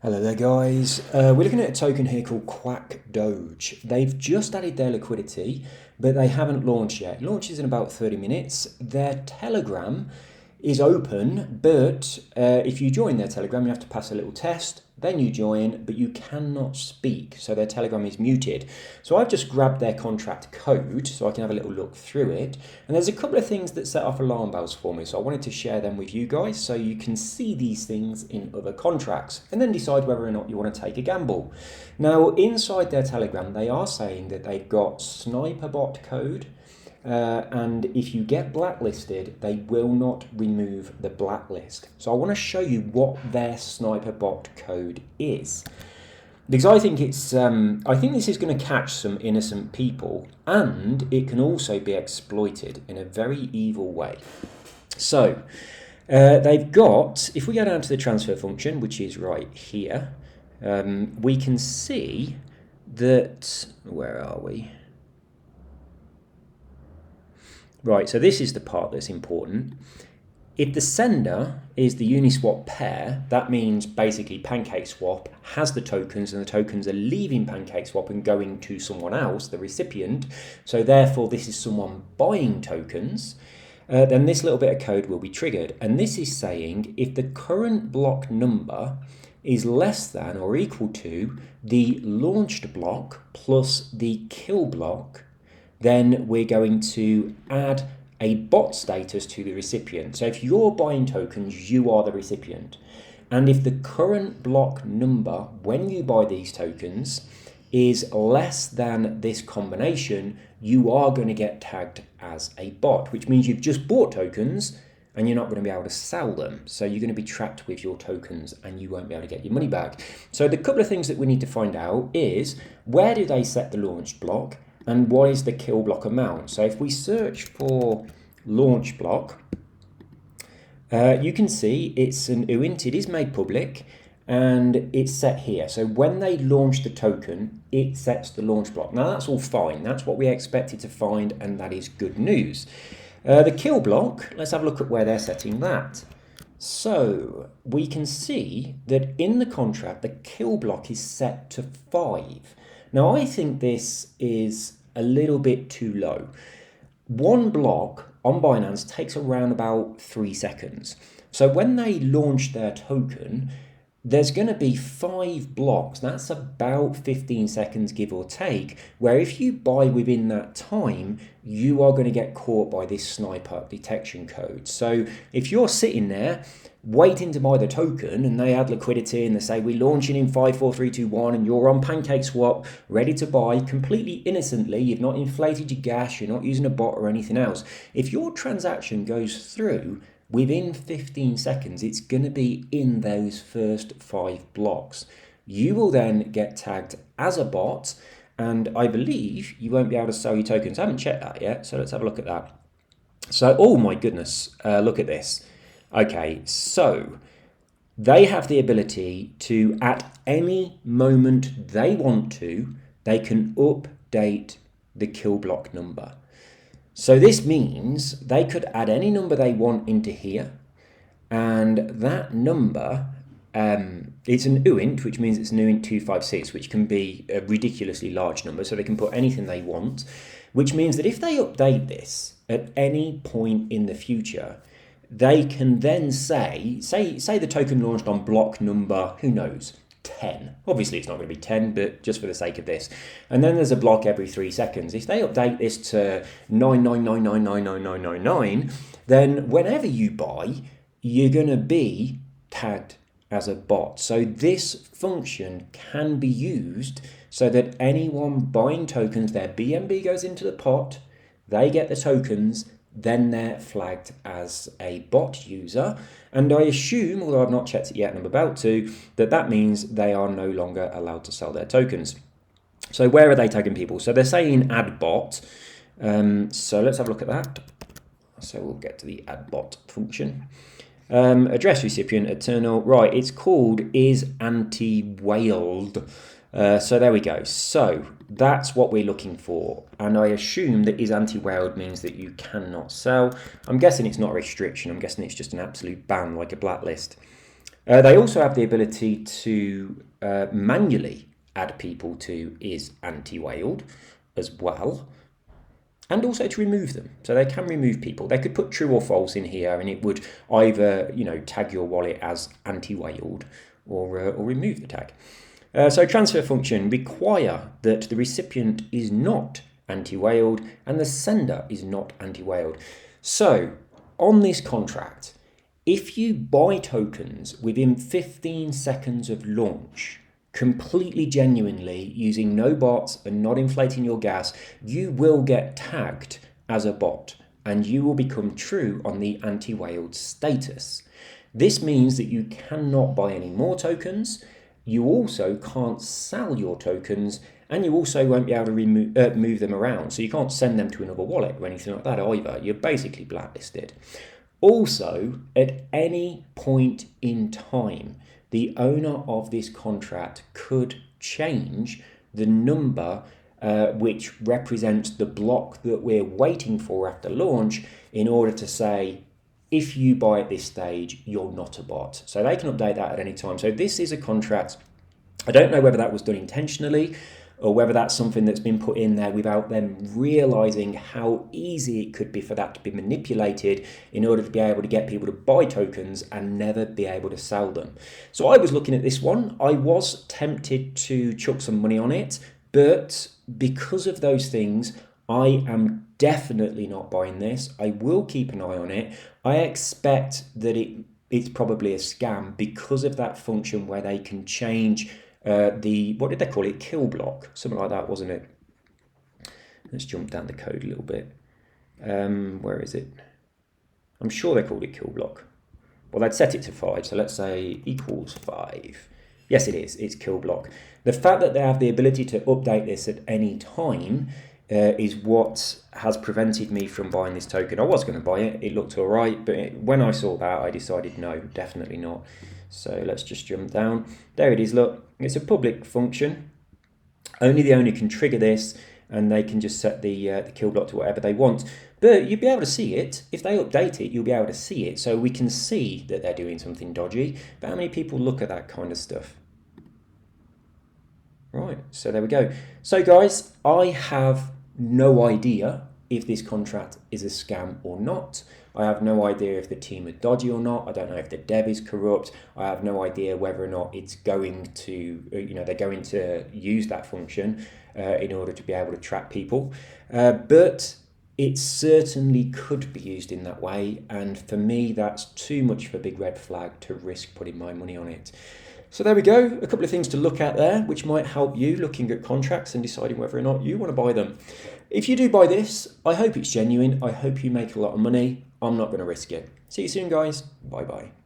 Hello there guys, we're looking at a token here called QuackDoge. They've just added their liquidity, but they haven't launched yet. It launches in about 30 minutes. Their Telegram is open, but if you join their Telegram, you have to pass a little test. Then you join, but you cannot speak, so their Telegram is muted. So I've just grabbed their contract code so I can have a little look through it. And there's a couple of things that set off alarm bells for me, so I wanted to share them with you guys so you can see these things in other contracts and then decide whether or not you want to take a gamble. Now, inside their Telegram, they are saying that they've got sniper bot code. And if you get blacklisted, they will not remove the blacklist. So I want to show you what their sniper bot code is, because I think I think this is going to catch some innocent people, and it can also be exploited in a very evil way. So they've got, if we go down to the transfer function, which is right here, we can see that, where are we? Right, so this is the part that's important. If the sender is the Uniswap pair, that means basically PancakeSwap has the tokens and the tokens are leaving PancakeSwap and going to someone else, the recipient. So therefore this is someone buying tokens. Then this little bit of code will be triggered. And this is saying if the current block number is less than or equal to the launched block plus the kill block, then we're going to add a bot status to the recipient. So if you're buying tokens, you are the recipient. And if the current block number when you buy these tokens is less than this combination, you are going to get tagged as a bot, which means you've just bought tokens and you're not going to be able to sell them. So you're going to be trapped with your tokens and you won't be able to get your money back. So the couple of things that we need to find out is, where do they set the launched block? And what is the kill block amount? So if we search for launch block, you can see it's an UINT, it is made public, and it's set here. So when they launch the token, it sets the launch block. Now that's all fine, that's what we expected to find, and that is good news. The kill block, let's have a look at where they're setting that. So we can see that in the contract, the kill block is set to 5. Now, I think this is a little bit too low. One block on Binance takes around about 3 seconds. So when they launch their token, there's going to be 5 blocks. That's about 15 seconds, give or take, where if you buy within that time, you are going to get caught by this sniper detection code. So if you're sitting there waiting to buy the token and they add liquidity and they say we're launching in 5, 4, 3, 2, 1, and you're on PancakeSwap ready to buy completely innocently, you've not inflated your gas, you're not using a bot or anything else, if your transaction goes through within 15 seconds, it's going to be in those first 5 blocks. You will then get tagged as a bot, and I believe you won't be able to sell your tokens. I haven't checked that yet, so let's have a look at that. So, oh my goodness, look at this. Okay, so they have the ability to, at any moment they want to, they can update the kill block number. So this means they could add any number they want into here, and that number, it's an UINT, which means it's an UINT 256, which can be a ridiculously large number, so they can put anything they want, which means that if they update this at any point in the future, they can then say the token launched on block number, who knows, 10. Obviously it's not going to be 10, but just for the sake of this. And then there's a block every 3 seconds. If they update this to 999999999, then whenever you buy, you're going to be tagged as a bot. So this function can be used so that anyone buying tokens, their BNB goes into the pot, they get the tokens, then they're flagged as a bot user. And I assume, although I've not checked it yet and I'm about to, that means they are no longer allowed to sell their tokens. So where are they tagging people? So they're saying add bot. So let's have a look at that. So we'll get to the add bot function. Address recipient, eternal. Right, it's called is anti-whaled. So there we go. So that's what we're looking for. And I assume that is anti-whaled means that you cannot sell. I'm guessing it's not a restriction. I'm guessing it's just an absolute ban, like a blacklist. They also have the ability to manually add people to is anti-whaled as well, and also to remove them. So they can remove people. They could put true or false in here, and it would either tag your wallet as anti-whaled or remove the tag. So transfer function require that the recipient is not anti-whaled and the sender is not anti-whaled. So on this contract, if you buy tokens within 15 seconds of launch, completely genuinely, using no bots and not inflating your gas, you will get tagged as a bot and you will become true on the anti-whaled status. This means that you cannot buy any more tokens, you also can't sell your tokens, and you also won't be able to move them around. So you can't send them to another wallet or anything like that either. You're basically blacklisted. Also, at any point in time, the owner of this contract could change the number which represents the block that we're waiting for after launch in order to say, if you buy at this stage, you're not a bot. So they can update that at any time. So this is a contract. I don't know whether that was done intentionally or whether that's something that's been put in there without them realizing how easy it could be for that to be manipulated in order to be able to get people to buy tokens and never be able to sell them. So I was looking at this one. I was tempted to chuck some money on it, but because of those things, I am definitely not buying this. I will keep an eye on it. I expect that it's probably a scam because of that function where they can change what did they call it? Kill block, something like that, wasn't it? Let's jump down the code a little bit. Where is it? I'm sure they called it kill block. Well, they'd set it to 5, so let's say equals 5. Yes, it is. It's kill block. The fact that they have the ability to update this at any time is what has prevented me from buying this token. I was going to buy it. It looked all right, but when I saw that, I decided no, definitely not. So let's just jump down. There it is, look. It's a public function. Only the owner can trigger this, and they can just set the kill block to whatever they want. But you'll be able to see it. If they update it, you'll be able to see it. So we can see that they're doing something dodgy. But how many people look at that kind of stuff? Right, so there we go. So guys, I have no idea if this contract is a scam or not. I have no idea if the team are dodgy or not. I don't know if the dev is corrupt. I have no idea whether or not it's going to, they're going to use that function in order to be able to track people. But it certainly could be used in that way. And for me, that's too much of a big red flag to risk putting my money on it. So there we go, a couple of things to look at there, which might help you looking at contracts and deciding whether or not you want to buy them. If you do buy this, I hope it's genuine. I hope you make a lot of money. I'm not going to risk it. See you soon, guys. Bye-bye.